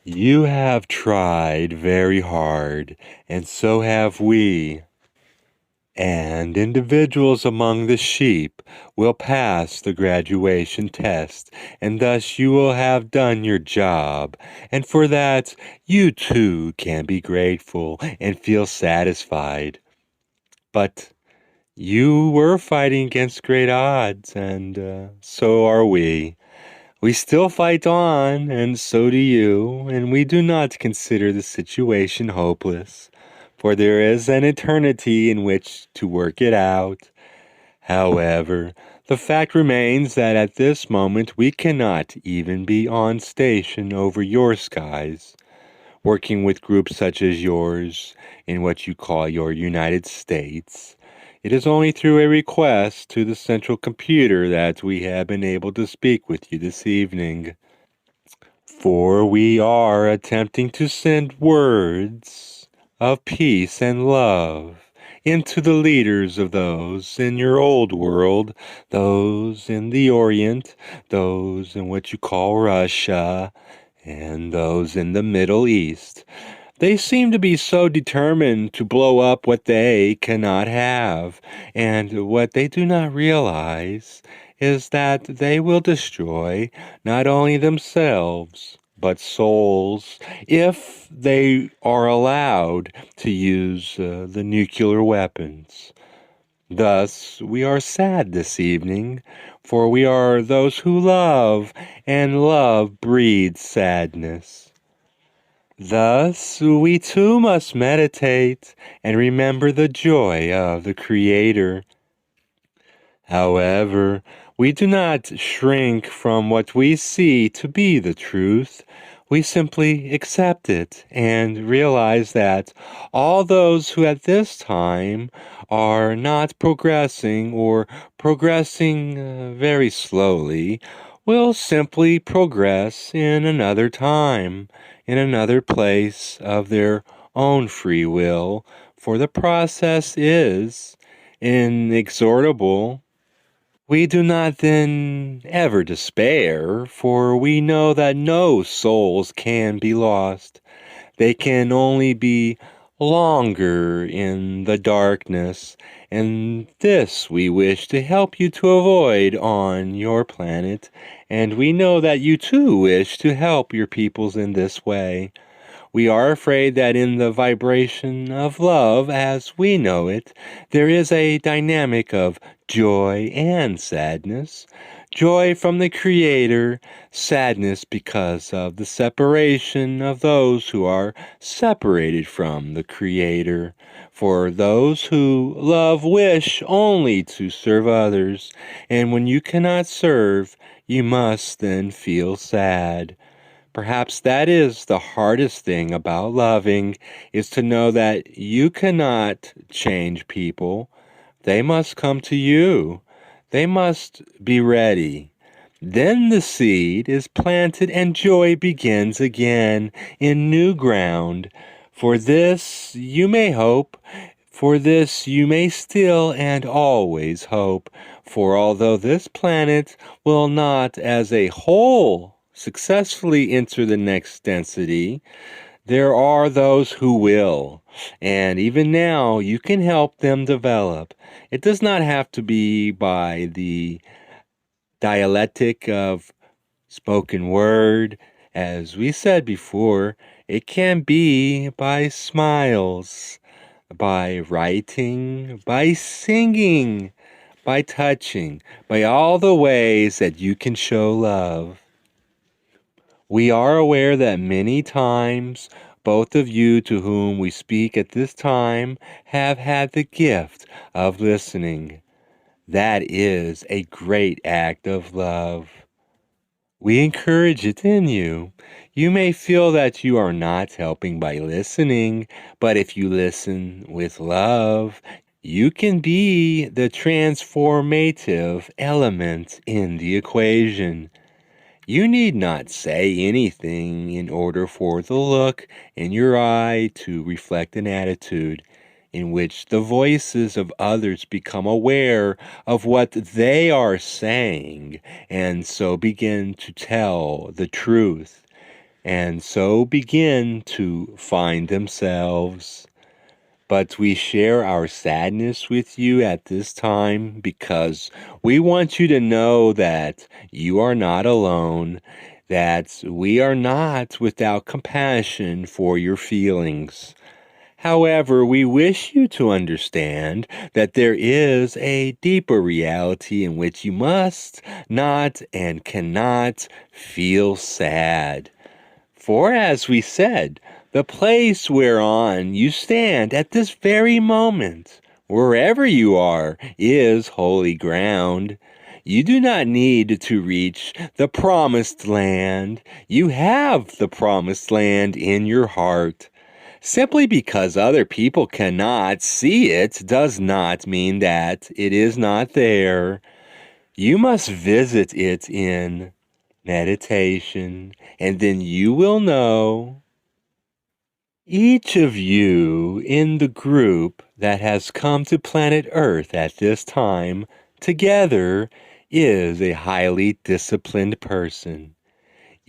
You have tried very hard, and so have we. And individuals among the sheep will pass the graduation test, and thus you will have done your job. And for that, you too can be grateful and feel satisfied. But you were fighting against great odds, and so are we. We still fight on, and so do you, and we do not consider the situation hopeless, for there is an eternity in which to work it out. However, the fact remains that at this moment we cannot even be on station over your skies, working with groups such as yours in what you call your United States. It is only through a request to the central computer that we have been able to speak with you this evening. For we are attempting to send words of peace and love into the leaders of those in your old world, those in the Orient, those in what you call Russia, and those in the Middle East. They seem to be so determined to blow up what they cannot have, and what they do not realize is that they will destroy not only themselves, but souls, if they are allowed to use the nuclear weapons. Thus, we are sad this evening, for we are those who love, and love breeds sadness. Thus, we too must meditate and remember the joy of the Creator. However, we do not shrink from what we see to be the truth. We simply accept it and realize that all those who at this time are not progressing or progressing very slowly will simply progress in another time, in another place of their own free will, for the process is inexorable. We do not then ever despair, for we know that no souls can be lost. They can only be longer in the darkness, and this we wish to help you to avoid on your planet, and we know that you too wish to help your peoples in this way. We are afraid that in the vibration of love as we know it, there is a dynamic of joy and sadness. Joy from the Creator, sadness because of the separation of those who are separated from the Creator. For those who love wish only to serve others, and when you cannot serve, you must then feel sad. Perhaps that is the hardest thing about loving, is to know that you cannot change people. They must come to you. They must be ready. Then the seed is planted and joy begins again in new ground. For this you may hope. For this you may still and always hope. For although this planet will not as a whole successfully enter the next density, there are those who will, and even now you can help them develop. It does not have to be by the dialectic of spoken word, as we said before. It can be by smiles, by writing, by singing, by touching, by all the ways that you can show love. We are aware that many times both of you to whom we speak at this time have had the gift of listening. That is a great act of love. We encourage it in you. You may feel that you are not helping by listening, but if you listen with love, you can be the transformative element in the equation. You need not say anything in order for the look in your eye to reflect an attitude in which the voices of others become aware of what they are saying and so begin to tell the truth. and so begin to find themselves. But we share our sadness with you at this time because we want you to know that you are not alone, that we are not without compassion for your feelings. However, we wish you to understand that there is a deeper reality in which you must not and cannot feel sad. For as we said, the place whereon you stand at this very moment, wherever you are, is holy ground. You do not need to reach the promised land. You have the promised land in your heart. Simply because other people cannot see it does not mean that it is not there. You must visit it in meditation, and then you will know. Each of you in the group that has come to planet Earth at this time together is a highly disciplined person.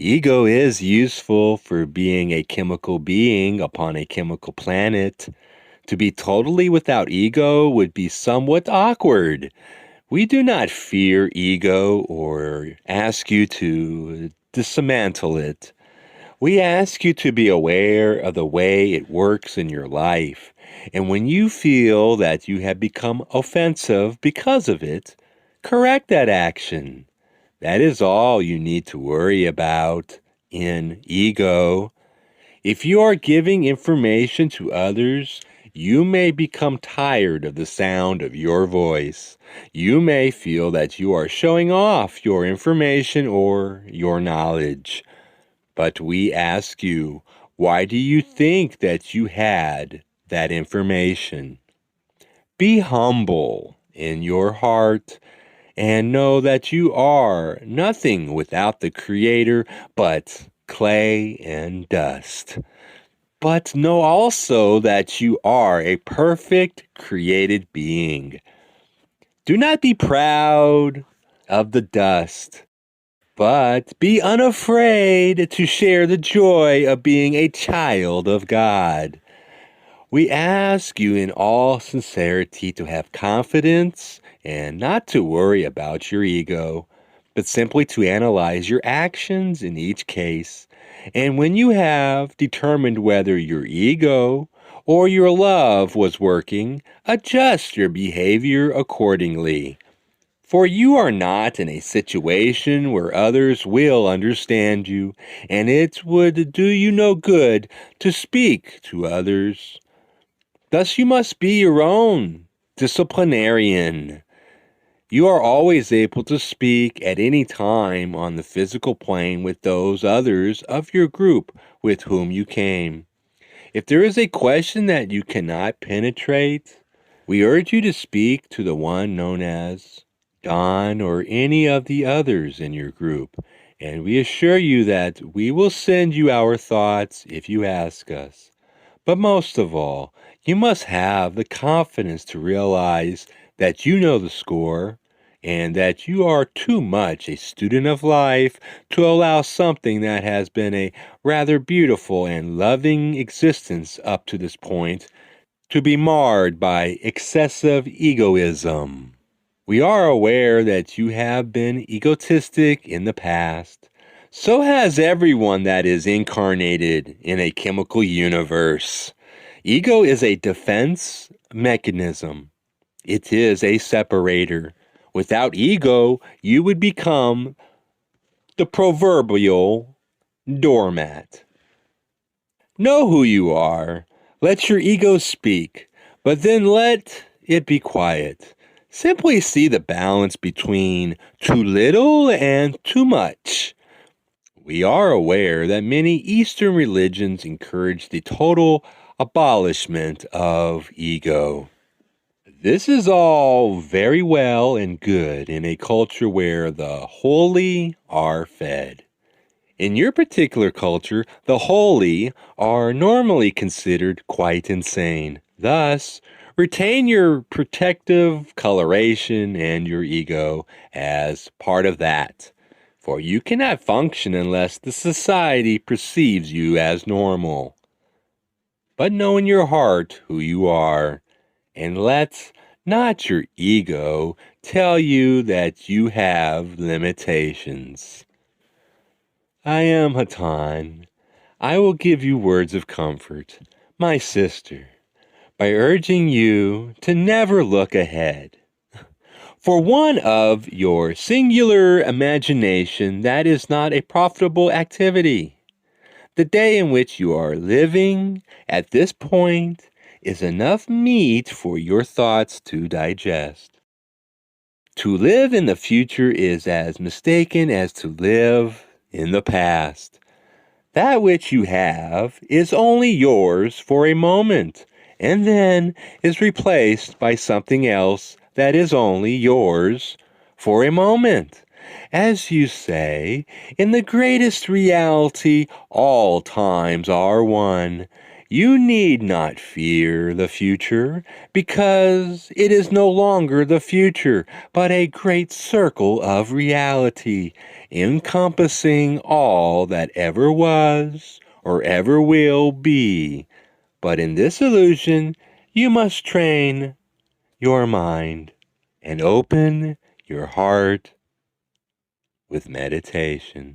Ego is useful for being a chemical being upon a chemical planet. To be totally without ego would be somewhat awkward. We do not fear ego or ask you to dismantle it. We ask you to be aware of the way it works in your life. And when you feel that you have become offensive because of it, correct that action. That is all you need to worry about in ego. If you are giving information to others, you may become tired of the sound of your voice. You may feel that you are showing off your information or your knowledge. But we ask you, why do you think that you had that information? Be humble in your heart and know that you are nothing without the Creator but clay and dust. But know also that you are a perfect created being. Do not be proud of the dust, but be unafraid to share the joy of being a child of God. We ask you in all sincerity to have confidence and not to worry about your ego, but simply to analyze your actions in each case. And when you have determined whether your ego or your love was working, adjust your behavior accordingly. For you are not in a situation where others will understand you, and it would do you no good to speak to others. Thus you must be your own disciplinarian. You are always able to speak at any time on the physical plane with those others of your group with whom you came. If there is a question that you cannot penetrate, we urge you to speak to the one known as Don or any of the others in your group, and we assure you that we will send you our thoughts if you ask us. But most of all, you must have the confidence to realize that you know the score and that you are too much a student of life to allow something that has been a rather beautiful and loving existence up to this point to be marred by excessive egoism. We are aware that you have been egotistic in the past. So has everyone that is incarnated in a chemical universe. Ego is a defense mechanism. It is a separator. Without ego, you would become the proverbial doormat. Know who you are. Let your ego speak, but then let it be quiet. Simply see the balance between too little and too much. We are aware that many Eastern religions encourage the total abolishment of ego. This is all very well and good in a culture where the holy are fed. In your particular culture, the holy are normally considered quite insane. Thus, retain your protective coloration and your ego as part of that. for you cannot function unless the society perceives you as normal. But know in your heart who you are, and let not your ego tell you that you have limitations. I am Hatonn. I will give you words of comfort, my sister, by urging you to never look ahead. For one of your singular imagination, that is not a profitable activity. The day in which you are living at this point is enough meat for your thoughts to digest. To live in the future is as mistaken as to live in the past. That which you have is only yours for a moment, and then is replaced by something else that is only yours for a moment. As you say, in the greatest reality, all times are one. You need not fear the future, because it is no longer the future, but a great circle of reality, encompassing all that ever was or ever will be. But in this illusion, you must train your mind and open your heart with meditation.